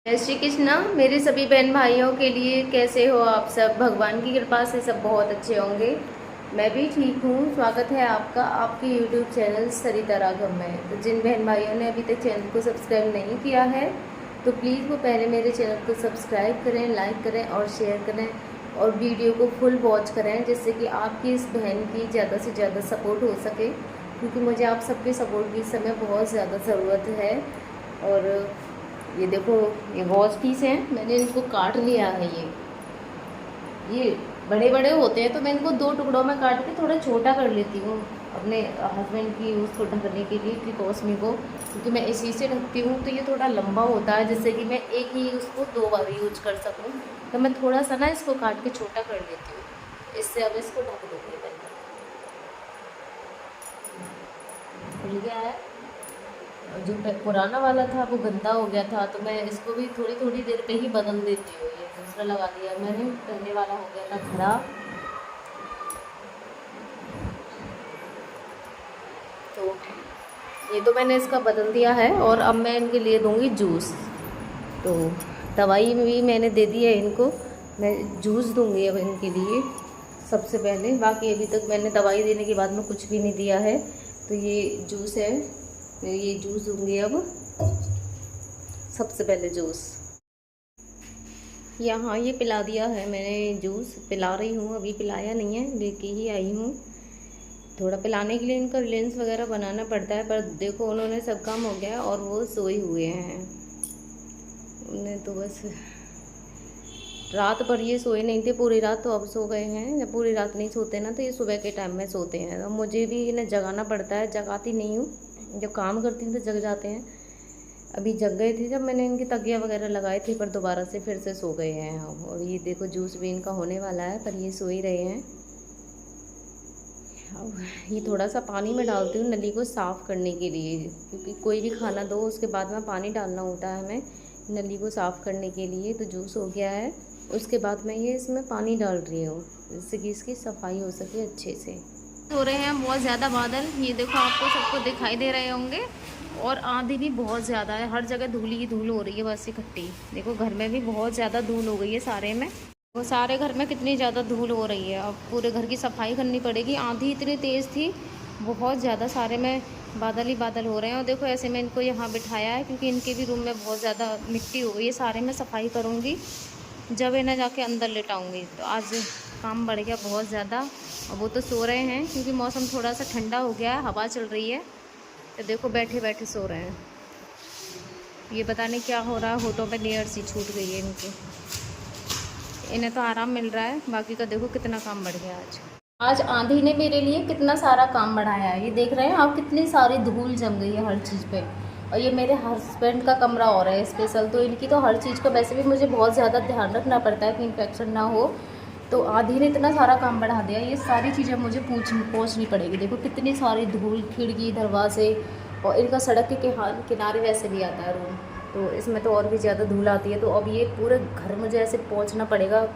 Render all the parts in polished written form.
जय श्री कृष्णा। मेरे सभी बहन भाइयों के लिए कैसे हो आप सब? भगवान की कृपा से सब बहुत अच्छे होंगे। मैं भी ठीक हूँ। स्वागत है आपका आपके YouTube चैनल सरिता राघव में। तो जिन बहन भाइयों ने अभी तक चैनल को सब्सक्राइब नहीं किया है तो प्लीज़ वो पहले मेरे चैनल को सब्सक्राइब करें, लाइक करें और शेयर करें और वीडियो को फुल वॉच करें, जिससे कि आपकी इस बहन की ज़्यादा से ज़्यादा सपोर्ट हो सके, क्योंकि मुझे आप सबके सपोर्ट की इस समय बहुत ज़्यादा ज़रूरत है। और ये देखो, ये वॉच पीस हैं, मैंने इनको काट लिया है। ये बड़े बड़े होते हैं तो मैं इनको 2 टुकड़ों में काट के थोड़ा छोटा कर लेती हूँ अपने हस्बैंड की उसको ढकने के लिए, ट्रिकोस्मी को, क्योंकि मैं इसी से ढकती हूँ। तो ये थोड़ा लंबा होता है, जिससे कि मैं एक ही उसको 2 बार यूज कर सकूँ। तो मैं थोड़ा सा ना इसको काट के छोटा कर लेती हूँ। इससे अब इसको ढक दूँगी पहले। खुल गया है। जो पुराना वाला था वो गंदा हो गया था, तो मैं इसको भी थोड़ी थोड़ी देर पे ही बदल देती हूँ। ये दूसरा लगा दिया मैंने, पहले वाला हो गया था खराब। तो ये तो मैंने इसका बदल दिया है और अब मैं इनके लिए दूंगी जूस। तो दवाई भी मैंने दे दी है इनको, मैं जूस दूंगी अब इनके लिए सबसे पहले। बाकी अभी तक मैंने दवाई देने के बाद में कुछ भी नहीं दिया है। तो ये जूस है, मैं ये जूस दूंगी अब सबसे पहले। जूस यहाँ ये पिला दिया है मैंने, जूस पिला रही हूँ, अभी पिलाया नहीं है, लेके ही आई हूँ। थोड़ा पिलाने के लिए इनका रिलेंस वगैरह बनाना पड़ता है, पर देखो उन्होंने सब काम हो गया और वो सोए हुए हैं। उन्हें तो बस रात भर ये सोए नहीं थे पूरी रात, तो अब सो गए हैं। जब पूरी रात नहीं सोते ना तो ये सुबह के टाइम में सोते हैं। तो मुझे भी इन्हें जगाना पड़ता है, जगाती नहीं हूँ, जब काम करती हूँ तो जग जाते हैं। अभी जग गए थे जब मैंने इनकी तकिया वगैरह लगाए थे, पर दोबारा से फिर से सो गए हैं। और ये देखो जूस भी इनका होने वाला है, पर ये सो ही रहे हैं। अब ये थोड़ा सा पानी में डालती हूँ नली को साफ़ करने के लिए, क्योंकि कोई भी खाना दो उसके बाद में पानी डालना होता है हमें नली को साफ़ करने के लिए। तो जूस हो गया है, उसके बाद मैं ये इसमें पानी डाल रही हूँ, जिससे कि इसकी सफाई हो सके अच्छे से। हो रहे हैं बहुत ज़्यादा बादल, ये देखो आपको सबको दिखाई दे रहे होंगे। और आंधी भी बहुत ज़्यादा है, हर जगह धूल ही धूल हो रही है बस इकट्ठी। देखो घर में भी बहुत ज़्यादा धूल हो गई है सारे में, वो सारे घर में कितनी ज़्यादा धूल हो रही है। अब पूरे घर की सफाई करनी पड़ेगी। आंधी इतनी तेज़ थी, बहुत ज़्यादा, सारे में बादल ही बादल हो रहे हैं। और देखो ऐसे में इनको यहाँ बिठाया है, क्योंकि इनके भी रूम में बहुत ज़्यादा मिट्टी हो गई है। सारे में सफाई करूँगी जब इन्हें जाके अंदर लेटाऊँगी। तो आज काम बढ़ गया बहुत ज़्यादा। और वो तो सो रहे हैं, क्योंकि मौसम थोड़ा सा ठंडा हो गया है, हवा चल रही है। तो देखो बैठे बैठे सो रहे हैं। ये पता नहीं क्या हो रहा है, होठों पे लेयर सी छूट गई है इनके। इन्हें तो आराम मिल रहा है, बाकी का देखो कितना काम बढ़ गया आज। आज आंधी ने मेरे लिए कितना सारा काम बढ़ाया है। ये देख रहे हैं आप, कितनी सारी धूल जम गई है हर चीज़ पे। और ये मेरे हस्बैंड का कमरा हो रहा है स्पेशल, तो इनकी तो हर चीज़ का वैसे भी मुझे बहुत ज़्यादा ध्यान रखना पड़ता है कि इन्फेक्शन ना हो। तो आंधी ने इतना सारा काम बढ़ा दिया, ये सारी चीज़ें मुझे पहुँचनी पड़ेगी। देखो कितनी सारी धूल, खिड़की, दरवाजे, और इनका सड़क के किनारे वैसे भी आता है रूम, तो इसमें तो और भी ज़्यादा धूल आती है। तो अब ये पूरे घर मुझे ऐसे पहुँचना पड़ेगा।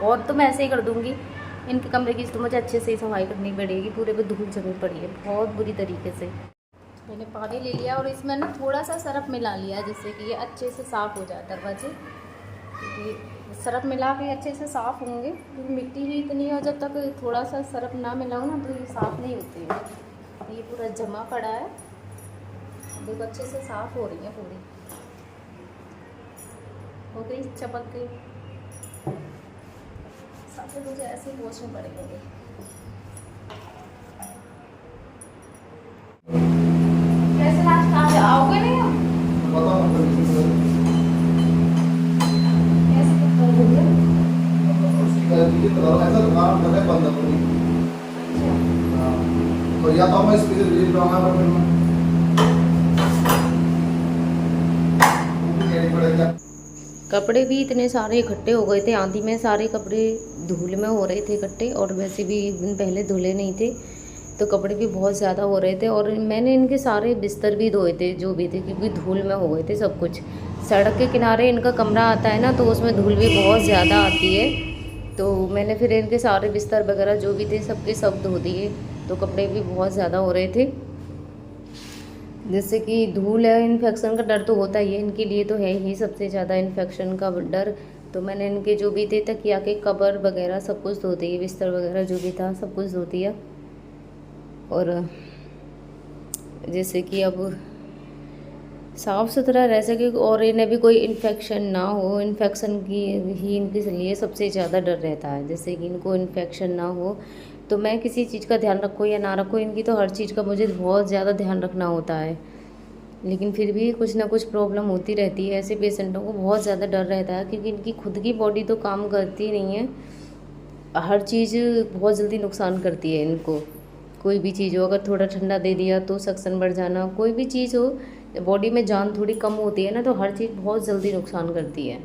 और तो मैं ऐसे ही कर दूँगी, इनके कमरे की तो मुझे अच्छे से ही सफाई करनी पड़ेगी। पूरे पे धूल जमी पड़ी है बहुत बुरी तरीके से। मैंने पानी ले लिया और इसमें ना थोड़ा सा सरफ मिला लिया, जिससे कि ये अच्छे से साफ़ हो जाए दरवाजे। क्योंकि सरफ मिला के अच्छे से साफ़ होंगे, क्योंकि मिट्टी ही इतनी है और जब तक थोड़ा सा सरफ ना मिलाओ ना तो ये साफ़ नहीं होती है। ये पूरा जमा पड़ा है, देखो अच्छे से साफ़ हो रही है, पूरी हो गई, चपक गई। सब मुझे ऐसे ही पोछने पड़ेंगे। कैसे नाश्ता आज आओगे नहीं हम? कैसे कर दोगे? तो या तो मैं इसके लिए बनाना पड़ेगा। कपड़े भी इतने सारे इकट्ठे हो गए थे आंधी में, सारे कपड़े धूल में हो रहे थे इकट्ठे। और वैसे भी एक दिन पहले धुले नहीं थे, तो कपड़े भी बहुत ज़्यादा हो रहे थे। और मैंने इनके सारे बिस्तर भी धोए थे जो भी थे, क्योंकि धूल में हो गए थे सब कुछ। सड़क के किनारे इनका कमरा आता है ना, तो उसमें धूल भी बहुत ज़्यादा आती है। तो मैंने फिर इनके सारे बिस्तर वगैरह जो भी थे सबके सब धो दिए। तो कपड़े भी बहुत ज़्यादा हो रहे थे। जैसे कि धूल है, इन्फेक्शन का डर तो होता ही है, इनके लिए तो है ही सबसे ज़्यादा इन्फेक्शन का डर। तो मैंने इनके जो भी थे तकिया के कवर वगैरह सब कुछ धो दिए, बिस्तर वगैरह जो भी था सब कुछ धो दिया। और जैसे कि अब साफ़ सुथरा रह सके और इन्हें भी कोई इन्फेक्शन ना हो, इन्फेक्शन की ही इनके लिए सबसे ज़्यादा डर रहता है। जैसे कि इनको इन्फेक्शन ना हो, तो मैं किसी चीज़ का ध्यान रखूँ या ना रखूँ, इनकी तो हर चीज़ का मुझे बहुत ज़्यादा ध्यान रखना होता है। लेकिन फिर भी कुछ ना कुछ प्रॉब्लम होती रहती है। ऐसे पेशेंटों को बहुत ज़्यादा डर रहता है, क्योंकि इनकी खुद की बॉडी तो काम करती नहीं है, हर चीज़ बहुत जल्दी नुकसान करती है इनको। कोई भी चीज़ हो, अगर थोड़ा ठंडा दे दिया तो सक्शन बढ़ जाना, कोई भी चीज़ हो, बॉडी में जान थोड़ी कम होती है ना, तो हर चीज़ बहुत जल्दी नुकसान करती है।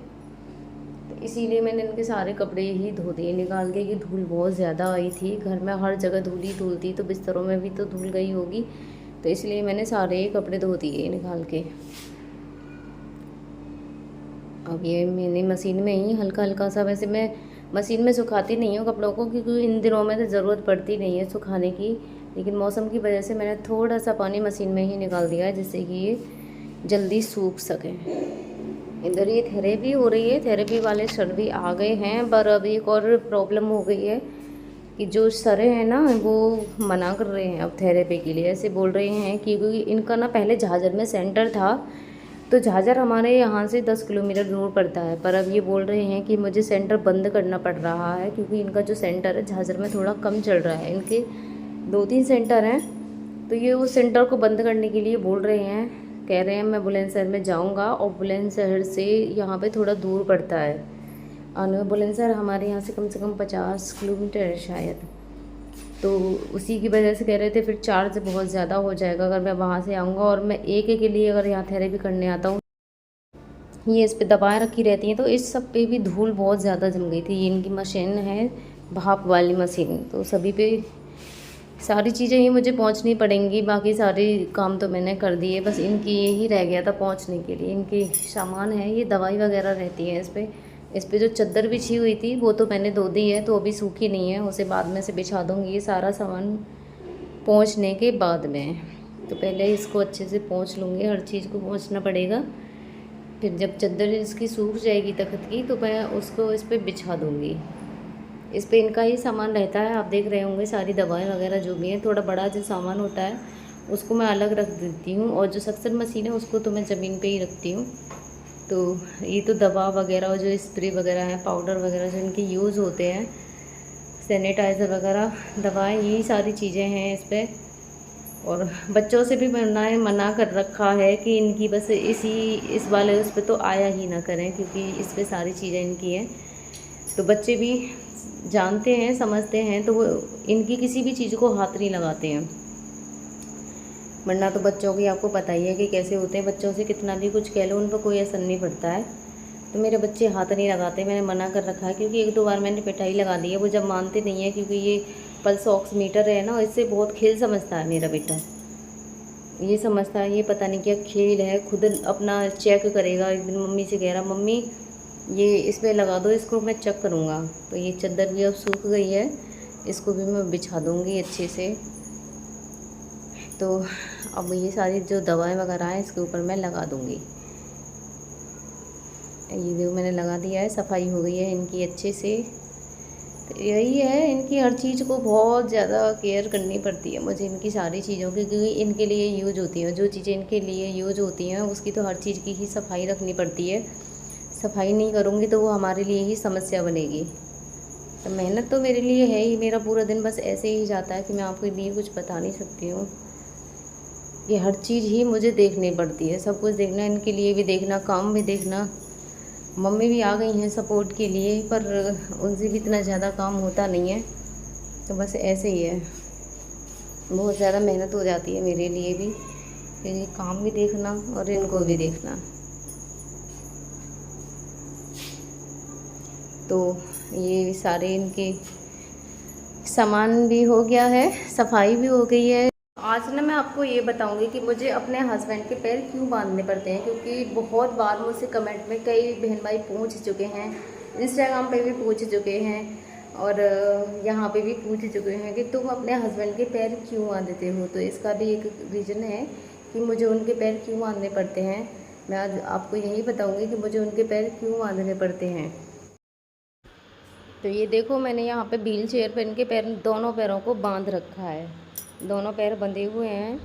तो इसीलिए मैंने इनके सारे कपड़े ही धो दिए निकाल के, कि धूल बहुत ज़्यादा आई थी घर में, हर जगह धूल ही धूल थी, तो बिस्तरों में भी तो धूल गई होगी, तो इसलिए मैंने सारे कपड़े धो दिए निकाल के। अब ये मैंने मशीन में ही हल्का हल्का सा, वैसे मैं मशीन में सुखाती नहीं हूँ कपड़ों को, क्योंकि इन दिनों में तो ज़रूरत पड़ती नहीं है सुखाने की, लेकिन मौसम की वजह से मैंने थोड़ा सा पानी मशीन में ही निकाल दिया है, जिससे कि ये जल्दी सूख सके। इधर ये थेरेपी हो रही है, थेरेपी वाले सर भी आ गए हैं, पर अब एक और प्रॉब्लम हो गई है कि जो सर हैं ना वो मना कर रहे हैं अब थेरेपी के लिए। ऐसे बोल रहे हैं कि क्योंकि इनका ना पहले झाझर में सेंटर था, तो झाझर हमारे यहाँ से 10 किलोमीटर दूर पड़ता है, पर अब ये बोल रहे हैं कि मुझे सेंटर बंद करना पड़ रहा है, क्योंकि इनका जो सेंटर है झाझर में थोड़ा कम चल रहा है। इनके 2-3 सेंटर हैं, तो ये उस सेंटर को बंद करने के लिए बोल रहे हैं। कह रहे हैं मैं बुलंदशहर में जाऊंगा, और बुलंदशहर से यहाँ पे थोड़ा दूर पड़ता है आने में। बुलंदशहर हमारे यहाँ से कम 50 किलोमीटर है शायद, तो उसी की वजह से कह रहे थे फिर चार्ज बहुत ज़्यादा हो जाएगा अगर मैं वहाँ से आऊँगा, और मैं एक के लिए अगर यहाँ थेरेपी करने आता हूँ। ये इस पे दबाएँ रखी रहती हैं, तो इस सब पे भी धूल बहुत ज़्यादा जम गई थी। ये इनकी मशीन है भाप वाली मशीन, तो सभी पे सारी चीज़ें ही मुझे पहुंचनी पड़ेंगी। बाकी सारे काम तो मैंने कर दिए, बस इनकी यही रह गया था पहुंचने के लिए। इनके सामान है, ये दवाई वगैरह रहती है इस पे जो चादर बिछी हुई थी वो तो मैंने धो दी है, तो अभी सूखी नहीं है, उसे बाद में से बिछा दूँगी। ये सारा सामान पहुँचने के बाद में, तो पहले इसको अच्छे से पहुँच लूँगी, हर चीज़ को पहुँचना पड़ेगा। फिर जब चादर इसकी सूख जाएगी तख्त की, तो मैं उसको इस पर बिछा दूँगी। इस पे इनका ही सामान रहता है, आप देख रहे होंगे सारी दवाएं वगैरह जो भी हैं। थोड़ा बड़ा जो सामान होता है उसको मैं अलग रख देती हूँ, और जो सक्शन मशीन है उसको तो मैं ज़मीन पे ही रखती हूँ। तो ये तो दवा वगैरह और जो स्प्रे वगैरह है, पाउडर वगैरह जो इनके यूज़ होते हैं, सैनिटाइज़र वगैरह, दवाएँ, यही सारी चीज़ें हैं इस पर। और बच्चों से भी मैंने मना कर रखा है कि इनकी बस इस वाले उस पर तो आया ही ना करें, क्योंकि इस पर सारी चीज़ें इनकी हैं। तो बच्चे भी जानते हैं, समझते हैं, तो वो इनकी किसी भी चीज़ को हाथ नहीं लगाते हैं। वरना तो बच्चों की आपको पता ही है कि कैसे होते हैं, बच्चों से कितना भी कुछ कह लो उन पर कोई असर नहीं पड़ता है। तो मेरे बच्चे हाथ नहीं लगाते, मैंने मना कर रखा है, क्योंकि 1-2 बार मैंने पिटाई लगा दी है, वो जब मानते नहीं है, क्योंकि ये पल्स ऑक्सीमीटर है ना, इससे बहुत खेल समझता है मेरा बेटा। ये समझता है ये पता नहीं क्या खेल है, खुद अपना चेक करेगा। एक दिन मम्मी से कह रहा, मम्मी ये इसमें लगा दो, इसको मैं चेक करूँगा। तो ये चादर भी अब सूख गई है, इसको भी मैं बिछा दूँगी अच्छे से। तो अब ये सारी जो दवाएं वगैरह हैं इसके ऊपर मैं लगा दूँगी। ये जो मैंने लगा दिया है, सफाई हो गई है इनकी अच्छे से। तो यही है, इनकी हर चीज़ को बहुत ज़्यादा केयर करनी पड़ती है मुझे, इनकी सारी चीज़ों की, क्योंकि इनके लिए यूज होती हैं। जो चीज़ें इनके लिए यूज होती हैं उसकी तो हर चीज़ की ही सफाई रखनी पड़ती है। सफाई नहीं करूँगी तो वो हमारे लिए ही समस्या बनेगी। तो मेहनत तो मेरे लिए है ही, मेरा पूरा दिन बस ऐसे ही जाता है कि मैं आपके लिए कुछ बता नहीं सकती हूँ। ये हर चीज़ ही मुझे देखनी पड़ती है, सब कुछ देखना, इनके लिए भी देखना, काम भी देखना। मम्मी भी आ गई हैं सपोर्ट के लिए, पर उनसे भी इतना ज़्यादा काम होता नहीं है, तो बस ऐसे ही है। बहुत ज़्यादा मेहनत हो जाती है मेरे लिए भी, फिर ये काम भी देखना और इनको भी देखना। तो ये सारे इनके सामान भी हो गया है, सफाई भी हो गई है। आज ना मैं आपको ये बताऊंगी कि मुझे अपने हस्बैंड के पैर क्यों बांधने पड़ते हैं, क्योंकि बहुत बार मुझसे कमेंट में कई बहन भाई पूछ चुके हैं, इंस्टाग्राम पे भी पूछ चुके हैं, और यहाँ पे भी पूछ चुके हैं कि तुम अपने हस्बैंड के पैर क्यों बांधते हो। तो इसका भी एक रीज़न है कि मुझे उनके पैर क्यों बांधने पड़ते हैं। मैं आज आपको यही बताऊंगी कि मुझे उनके पैर क्यों बांधने पड़ते हैं। तो ये देखो, मैंने यहाँ पे व्हील चेयर पर इनके पैर, दोनों पैरों को बांध रखा है। दोनों पैर बंधे हुए हैं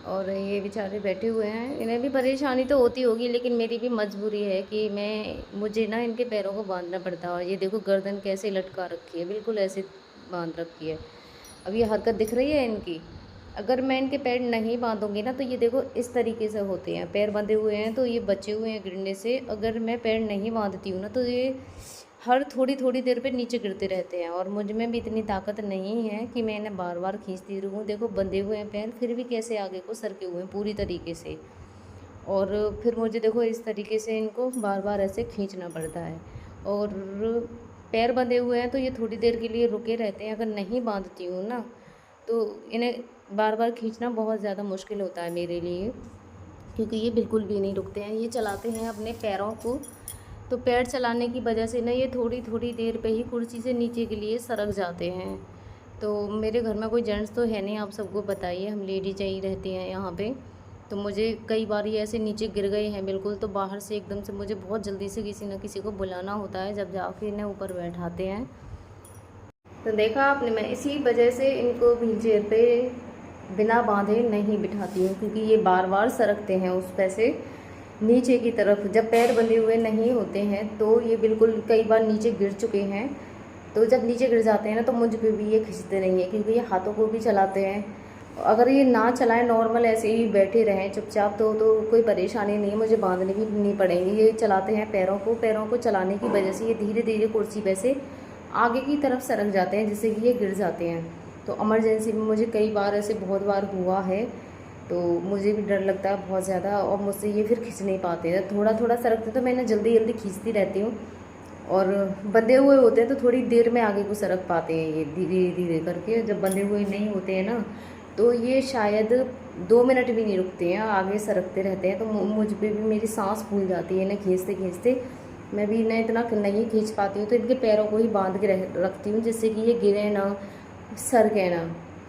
और ये बेचारे बैठे हुए हैं। इन्हें भी परेशानी तो होती होगी, लेकिन मेरी भी मजबूरी है कि मुझे ना इनके पैरों को बांधना पड़ता है। और ये देखो गर्दन कैसे लटका रखी है, बिल्कुल ऐसे बांध रखी है। अब ये हरकत दिख रही है इनकी। अगर मैं इनके पैर नहीं बांधूंगी ना तो ये देखो इस तरीके से होते हैं। पैर बंधे हुए हैं तो ये बचे हुए हैं गिरने से। अगर मैं पैर नहीं बांधती हूँ ना तो ये हर थोड़ी थोड़ी देर पे नीचे गिरते रहते हैं। और मुझ में भी इतनी ताकत नहीं है कि मैं इन्हें बार बार खींचती रहूँ। देखो बंधे हुए हैं पैर, फिर भी कैसे आगे को सरके हुए हैं पूरी तरीके से। और फिर मुझे देखो इस तरीके से इनको बार बार ऐसे खींचना पड़ता है। और पैर बंधे हुए हैं तो ये थोड़ी देर के लिए रुके रहते हैं। अगर नहीं बांधती हूँ ना तो इन्हें बार बार खींचना बहुत ज़्यादा मुश्किल होता है मेरे लिए, क्योंकि ये बिल्कुल भी नहीं रुकते हैं। ये चलाते हैं अपने पैरों को, तो पैर चलाने की वजह से ना ये थोड़ी थोड़ी देर पे ही कुर्सी से नीचे के लिए सरक जाते हैं। तो मेरे घर में कोई जेंट्स तो है नहीं, आप सबको बताइए, हम लेडीज ही रहते हैं यहाँ पे। तो मुझे कई बार ये ऐसे नीचे गिर गए हैं बिल्कुल, तो बाहर से एकदम से मुझे बहुत जल्दी से किसी न किसी को बुलाना होता है, जब जाके इन्हें ऊपर बैठाते हैं। तो देखा आपने, मैं इसी वजह से इनको व्हील चेयर पे बिना बांधे नहीं बिठाती हूँ, क्योंकि ये बार बार सरकते हैं उस पैसे नीचे की तरफ। जब पैर बंधे हुए नहीं होते हैं तो ये बिल्कुल कई बार नीचे गिर चुके हैं। तो जब नीचे गिर जाते हैं ना तो मुझ पे भी ये खींचते नहीं है, क्योंकि ये हाथों को भी चलाते हैं। अगर ये ना चलाएं, नॉर्मल ऐसे ही बैठे रहें चुपचाप, तो कोई परेशानी नहीं है, मुझे बांधने भी नहीं पड़ेंगी। ये चलाते हैं पैरों को, पैरों को चलाने की वजह से ये धीरे धीरे कुर्सी पे से आगे की तरफ सरक जाते हैं, जिससे कि ये गिर जाते हैं। तो इमरजेंसी में मुझे कई बार ऐसे बहुत बार हुआ है, तो मुझे भी डर लगता है बहुत ज़्यादा। और मुझसे ये फिर खींच नहीं पाते हैं, थोड़ा थोड़ा सरकते तो मैं जल्दी जल्दी खींचती रहती हूँ। और बंधे हुए होते हैं तो थोड़ी देर में आगे को सरक पाते हैं ये धीरे धीरे करके। जब बंधे हुए नहीं होते हैं ना तो ये शायद 2 मिनट भी नहीं रुकते हैं, आगे सरकते रहते हैं। तो मुझ पर भी मेरी सांस फूल जाती है इन्हें खींचते खींचते। मैं भी इन्हें इतना नहीं खींच पाती हूँ, तो इनके पैरों को ही बांध के रखती हूँ, जिससे कि ये गिरे ना, सरके ना,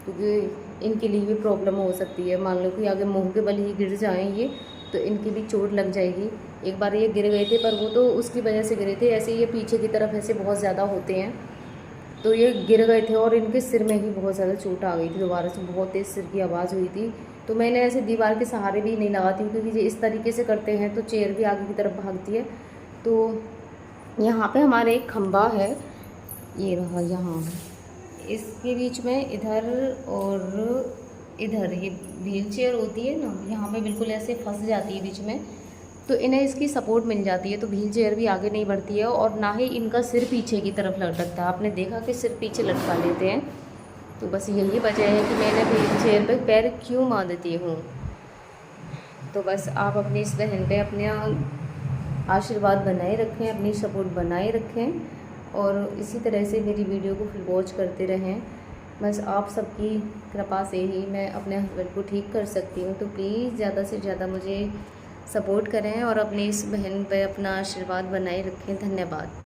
क्योंकि इनके लिए भी प्रॉब्लम हो सकती है। मान लो कि आगे मुँह के बल ही गिर जाएँ ये, तो इनकी भी चोट लग जाएगी। एक बार ये गिर गए थे, पर वो तो उसकी वजह से गिरे थे, ऐसे ये पीछे की तरफ ऐसे बहुत ज़्यादा होते हैं, तो ये गिर गए थे और इनके सिर में ही बहुत ज़्यादा चोट आ गई थी। दोबारा से बहुत तेज़ सिर की आवाज़ हुई थी। तो मैंने ऐसे दीवार के सहारे भी नहीं लगाती हूँ, क्योंकि ये इस तरीके से करते हैं तो चेयर भी आगे की तरफ भागती है। तो यहाँ पे हमारे एक खंभा है, ये रहा यहाँ, इसके बीच में इधर और इधर ये व्हील चेयर होती है ना, यहाँ पे बिल्कुल ऐसे फंस जाती है बीच में, तो इन्हें इसकी सपोर्ट मिल जाती है। तो व्हील चेयर भी आगे नहीं बढ़ती है और ना ही इनका सिर पीछे की तरफ लटकता है। आपने देखा कि सिर पीछे लटका लेते हैं। तो बस यही वजह है कि मैंने व्हील चेयर पर पैर क्यों बांधती हूँ। तो बस आप अपनी इस बहन पे अपने आशीर्वाद बनाए रखें, अपनी सपोर्ट बनाए रखें, और इसी तरह से मेरी वीडियो को फिर वॉच करते रहें। बस आप सबकी कृपा से ही मैं अपने हस्बैंड को ठीक कर सकती हूँ। तो प्लीज़ ज़्यादा से ज़्यादा मुझे सपोर्ट करें और अपनी इस बहन पे अपना आशीर्वाद बनाए रखें। धन्यवाद।